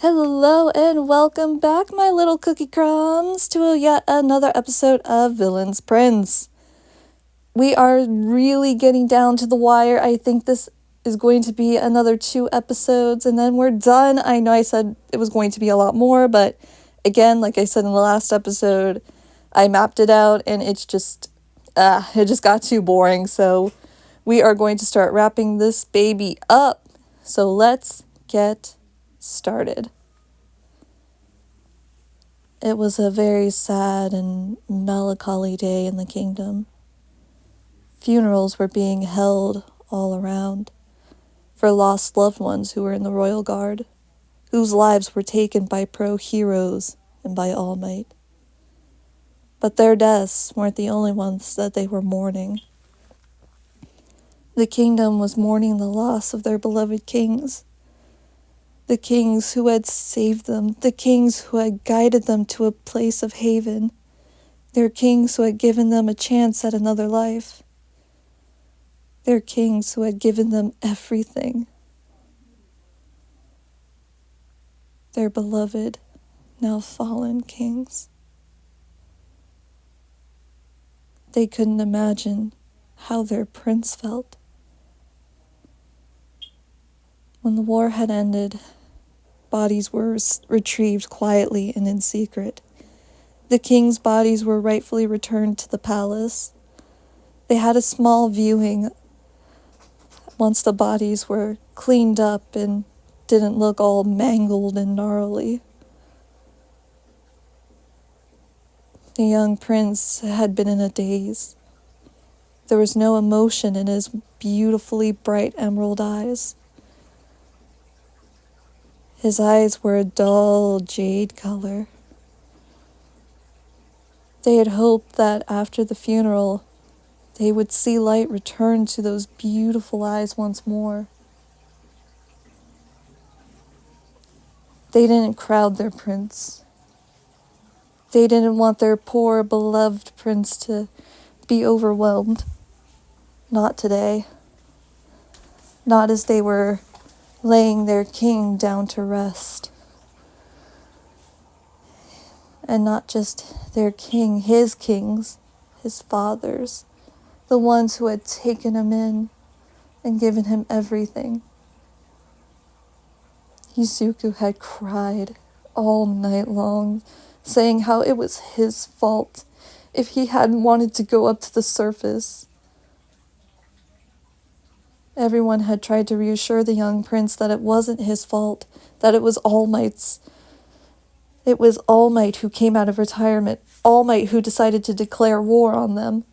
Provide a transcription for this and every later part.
Hello and welcome back, my little cookie crumbs, to yet another episode of Villain's Prince. We are really getting down to the wire. I think this is going to be another 2 episodes and then we're done. I know I said it was going to be a lot more, but again, like I said in the last episode, I mapped it out and it just got too boring. So we are going to start wrapping this baby up. So let's get started. It was a very sad and melancholy day in the kingdom. Funerals were being held all around for lost loved ones who were in the royal guard, whose lives were taken by pro-heroes and by All Might. But their deaths weren't the only ones that they were mourning. The kingdom was mourning the loss of their beloved kings. The kings who had saved them, the kings who had guided them to a place of haven, their kings who had given them a chance at another life, their kings who had given them everything, their beloved, now fallen kings. They couldn't imagine how their prince felt. When the war had ended, bodies were retrieved quietly and in secret. The king's bodies were rightfully returned to the palace. They had a small viewing once the bodies were cleaned up and didn't look all mangled and gnarly. The young prince had been in a daze. There was no emotion in his beautifully bright emerald eyes. His eyes were a dull jade color. They had hoped that after the funeral, they would see light return to those beautiful eyes once more. They didn't crowd their prince. They didn't want their poor, beloved prince to be overwhelmed. Not today. Not as they were laying their king down to rest. And not just their king, his kings, his fathers, the ones who had taken him in and given him everything. Izuku had cried all night long, saying how it was his fault if he hadn't wanted to go up to the surface. Everyone had tried to reassure the young prince that it wasn't his fault, that it was All Might's. It was All Might who came out of retirement, All Might who decided to declare war on them.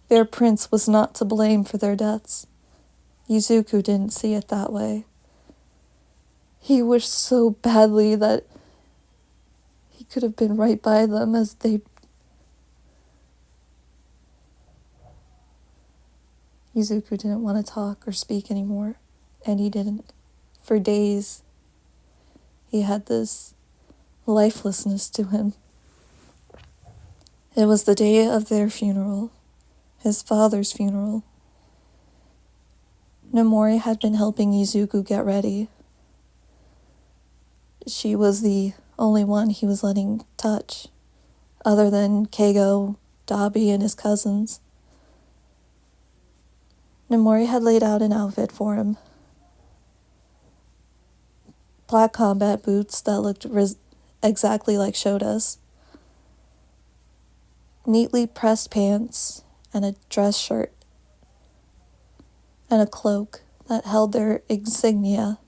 Their prince was not to blame for their deaths. Izuku didn't see it that way. He wished so badly that he could have been right by them as they... Izuku didn't want to talk or speak anymore, and he didn't. For days, he had this lifelessness to him. It was the day of their funeral, his father's funeral. Nomori had been helping Izuku get ready. She was the only one he was letting touch, other than Keigo, Dabi, and his cousins. Nomori had laid out an outfit for him. Black combat boots that looked exactly like Shota's. Neatly pressed pants and a dress shirt. And a cloak that held their insignia.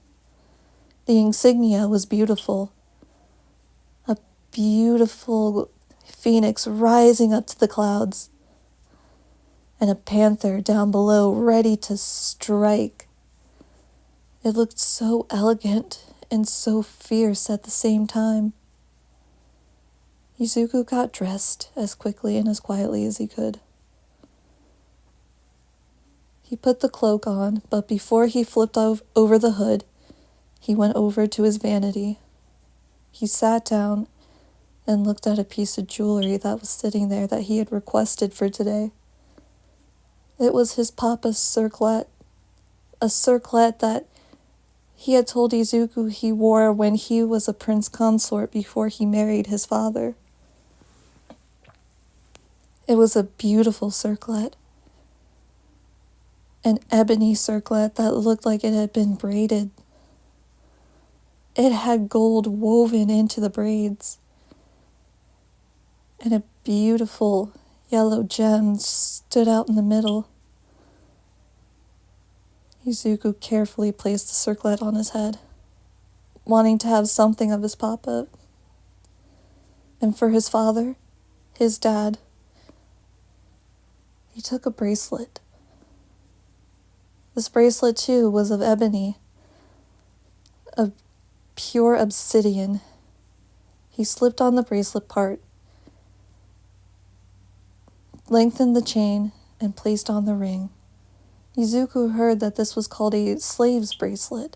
The insignia was beautiful. A beautiful phoenix rising up to the clouds. And a panther down below ready to strike. It looked so elegant and so fierce at the same time. Izuku got dressed as quickly and as quietly as he could. He put the cloak on, but before he flipped over the hood, he went over to his vanity. He sat down and looked at a piece of jewelry that was sitting there that he had requested for today. It was his papa's circlet, a circlet that he had told Izuku he wore when he was a prince consort before he married his father. It was a beautiful circlet, an ebony circlet that looked like it had been braided. It had gold woven into the braids, and a beautiful yellow gem stood out in the middle. Izuku carefully placed the circlet on his head, wanting to have something of his papa. And for his father, his dad, he took a bracelet. This bracelet, too, was of ebony, of pure obsidian. He slipped on the bracelet part, lengthened the chain, and placed on the ring. Izuku heard that this was called a slave's bracelet.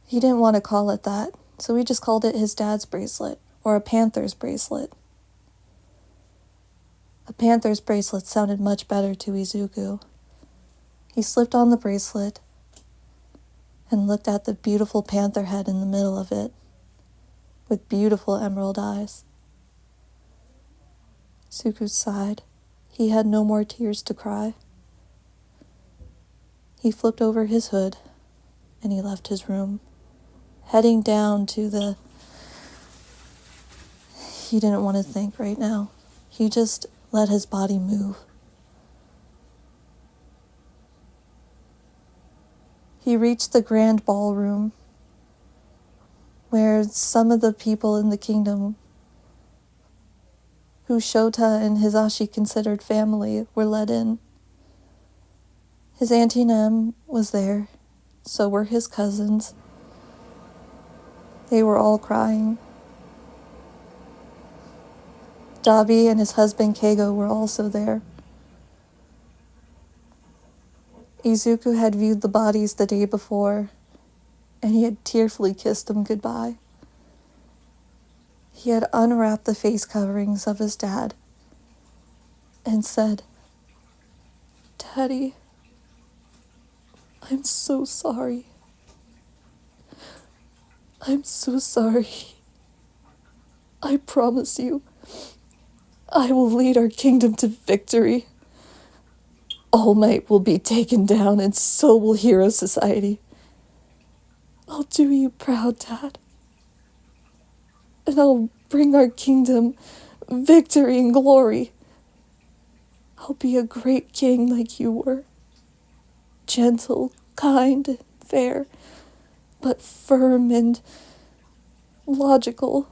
He didn't want to call it that, so he just called it his dad's bracelet, or a panther's bracelet. A panther's bracelet sounded much better to Izuku. He slipped on the bracelet and looked at the beautiful panther head in the middle of it, with beautiful emerald eyes. Izuku sighed. He had no more tears to cry. He flipped over his hood and he left his room, heading down to the... He didn't want to think right now. He just let his body move. He reached the Grand Ballroom, where some of the people in the kingdom who Shota and Hisashi considered family were let in. His Auntie Nem was there, so were his cousins. They were all crying. Dabi and his husband Keigo were also there. Izuku had viewed the bodies the day before, and he had tearfully kissed them goodbye. He had unwrapped the face coverings of his dad and said, "Daddy, I'm so sorry. I'm so sorry. I promise you, I will lead our kingdom to victory. All Might will be taken down, and so will Hero Society. I'll do you proud, Dad. And I'll bring our kingdom victory and glory. I'll be a great king like you were. Gentle, kind, and fair, but firm and logical.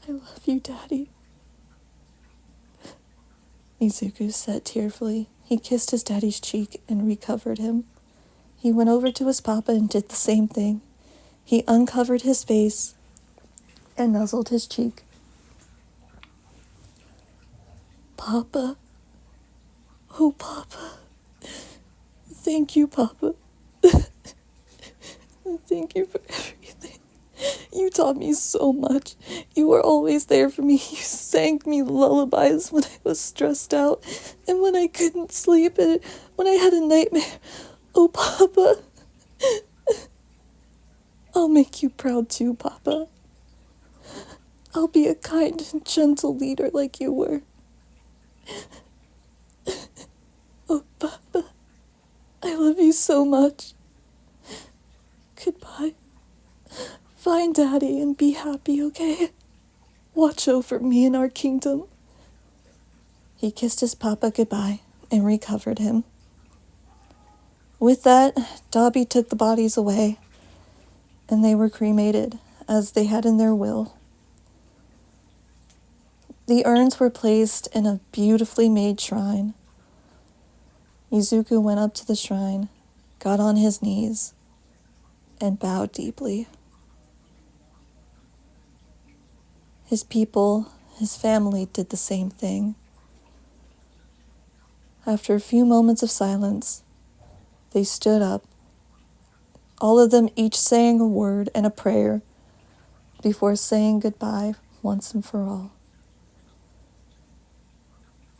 I love you, Daddy." Izuku said tearfully. He kissed his daddy's cheek and recovered him. He went over to his papa and did the same thing. He uncovered his face and nuzzled his cheek. "Papa, oh Papa, thank you, Papa. Thank you for everything. You taught me so much. You were always there for me. You sang me lullabies when I was stressed out and when I couldn't sleep and when I had a nightmare. Oh, Papa. I'll make you proud too, Papa. I'll be a kind and gentle leader like you were. Oh, Papa, I love you so much. Goodbye. Find Daddy and be happy, okay? Watch over me and our kingdom." He kissed his papa goodbye and recovered him. With that, Dabi took the bodies away, and they were cremated, as they had in their will. The urns were placed in a beautifully made shrine. Izuku went up to the shrine, got on his knees, and bowed deeply. His people, his family, did the same thing. After a few moments of silence, they stood up, all of them each saying a word and a prayer before saying goodbye once and for all.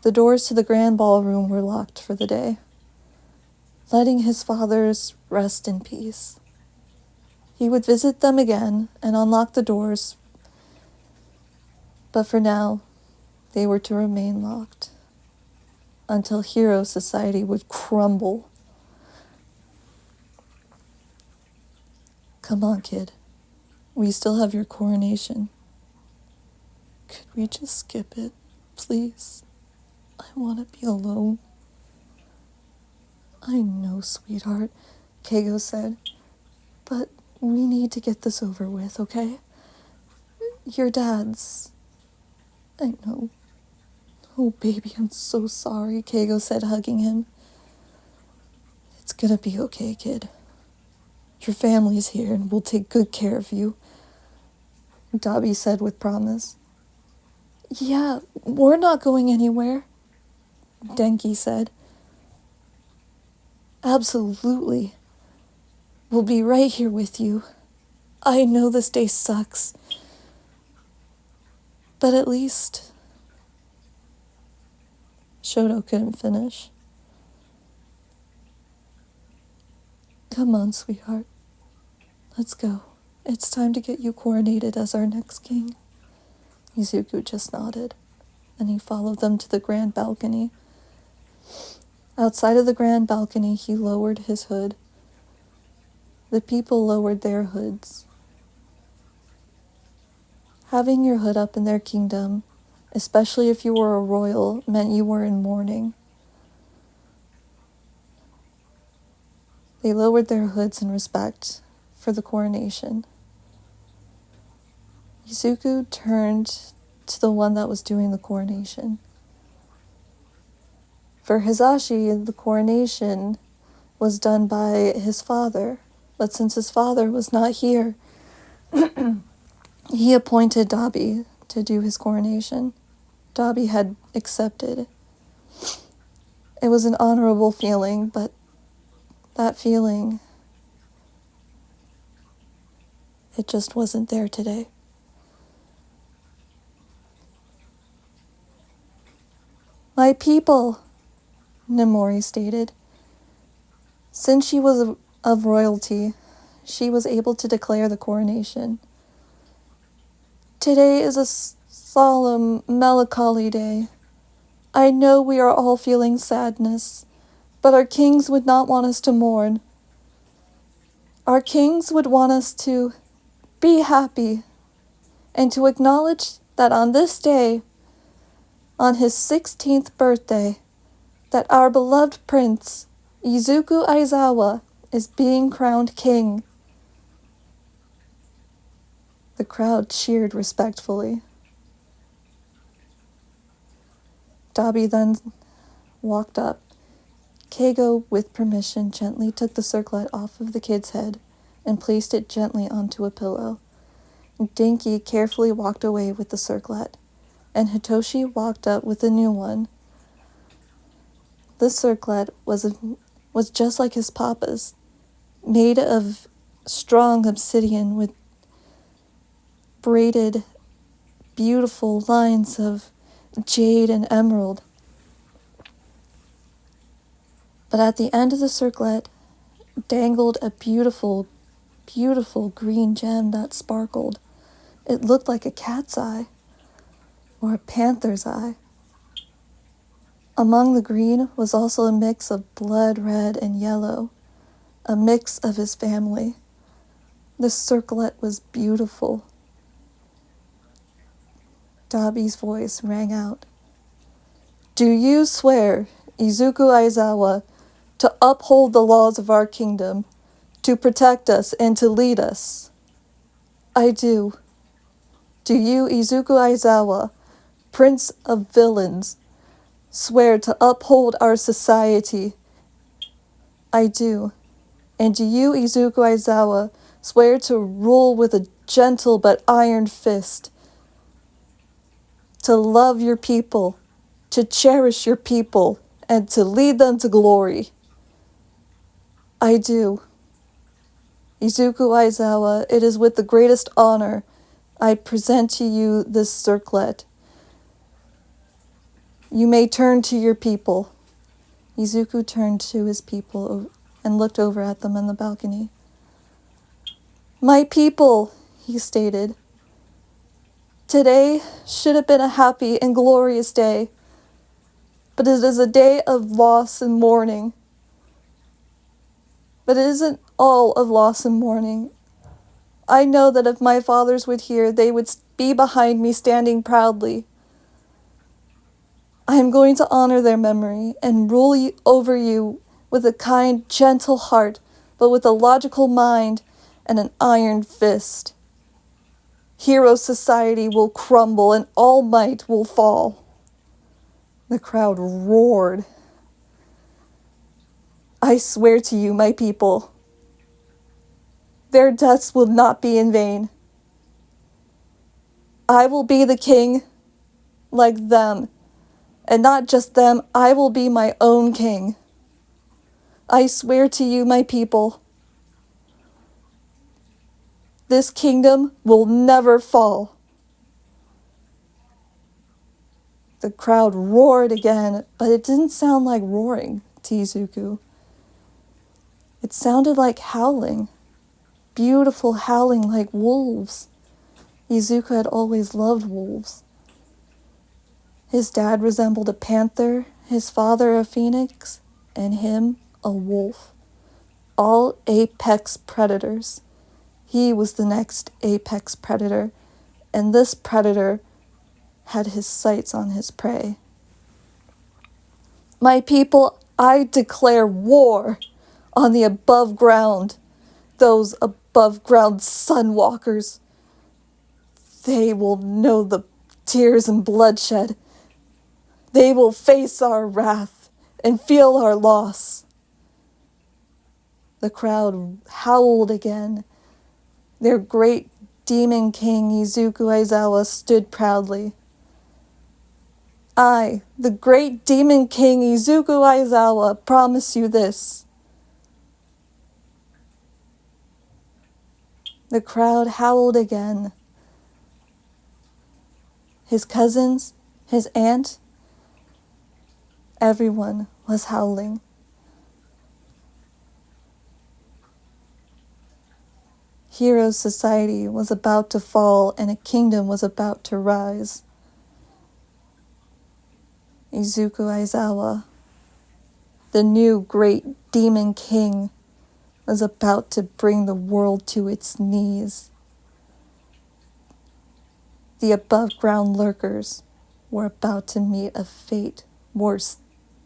The doors to the Grand Ballroom were locked for the day. letting his fathers rest in peace. He would visit them again and unlock the doors, but for now, they were to remain locked until hero society would crumble. Come on, kid. We still have your coronation. Could we just skip it, please? I want to be alone. I know, sweetheart, Keigo said, but we need to get this over with, okay? Your dad's... I know. Oh, baby, I'm so sorry, Keigo said, hugging him. It's gonna be okay, kid. Your family's here and we'll take good care of you, Dabi said with promise. Yeah, we're not going anywhere, Denki said. Absolutely. We'll be right here with you. I know this day sucks, but at least... Shoto couldn't finish. Come on, sweetheart. Let's go. It's time to get you coronated as our next king. Izuku just nodded, and he followed them to the grand balcony. Outside of the grand balcony, he lowered his hood. The people lowered their hoods. Having your hood up in their kingdom, especially if you were a royal, meant you were in mourning. They lowered their hoods in respect for the coronation. Izuku turned to the one that was doing the coronation. For Hisashi, the coronation was done by his father, but since his father was not here, he appointed Dabi to do his coronation. Dabi had accepted. It was an honorable feeling, but that feeling, it just wasn't there today. My people, Nemori stated. Since she was of royalty, she was able to declare the coronation. Today is a solemn, melancholy day. I know we are all feeling sadness, but our kings would not want us to mourn. Our kings would want us to be happy and to acknowledge that on this day, on his 16th birthday, that our beloved prince, Izuku Aizawa, is being crowned king. The crowd cheered respectfully. Dabi then walked up. Keigo, with permission, gently took the circlet off of the kid's head and placed it gently onto a pillow. Denki carefully walked away with the circlet, and Hitoshi walked up with a new one. This circlet was just like his papa's, made of strong obsidian with braided, beautiful lines of jade and emerald. But at the end of the circlet dangled a beautiful, beautiful green gem that sparkled. It looked like a cat's eye or a panther's eye. Among the green was also a mix of blood red and yellow, a mix of his family. The circlet was beautiful. Dabi's voice rang out. Do you swear, Izuku Aizawa, to uphold the laws of our kingdom, to protect us and to lead us? I do. Do you, Izuku Aizawa, Prince of Villains, swear to uphold our society? I do. And do you, Izuku Aizawa, swear to rule with a gentle but iron fist, to love your people, to cherish your people, and to lead them to glory? I do. Izuku Aizawa, it is with the greatest honor I present to you this circlet. You may turn to your people. Izuku turned to his people and looked over at them on the balcony. "My people," he stated, "today should have been a happy and glorious day, but it is a day of loss and mourning. But it isn't all of loss and mourning. I know that if my fathers would hear, they would be behind me standing proudly. I am going to honor their memory and rule over you with a kind, gentle heart, but with a logical mind and an iron fist. Hero society will crumble and all might will fall." The crowd roared. "I swear to you, my people, their deaths will not be in vain. I will be the king like them, and not just them, I will be my own king. I swear to you, my people, this kingdom will never fall." The crowd roared again, but it didn't sound like roaring to Izuku. It sounded like howling, beautiful howling like wolves. Izuku had always loved wolves. His dad resembled a panther, his father a phoenix, and him a wolf. All apex predators. He was the next apex predator, and this predator had his sights on his prey. "My people, I declare war on the above ground, those above ground sunwalkers. They will know the tears and bloodshed. They will face our wrath and feel our loss." The crowd howled again. Their great demon king Izuku Aizawa stood proudly. "I, the great demon king Izuku Aizawa, promise you this." The crowd howled again. His cousins, his aunt, everyone was howling. Hero society was about to fall and a kingdom was about to rise. Izuku Aizawa, the new great demon king, was about to bring the world to its knees. The above-ground lurkers were about to meet a fate worse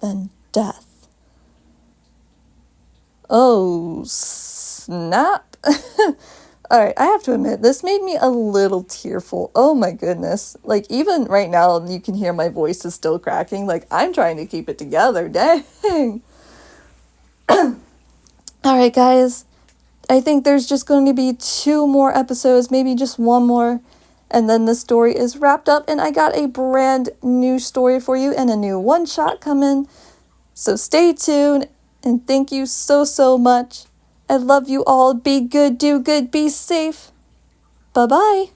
than death. Oh, snap! Alright, I have to admit, this made me a little tearful. Oh my goodness. Like, even right now, you can hear my voice is still cracking. Like, I'm trying to keep it together. Dang! Alright, guys. I think there's just going to be 2 more episodes, maybe just 1 more. And then the story is wrapped up, and I got a brand new story for you and a new one-shot coming. So stay tuned, and thank you so much. I love you all. Be good, do good, be safe. Bye-bye.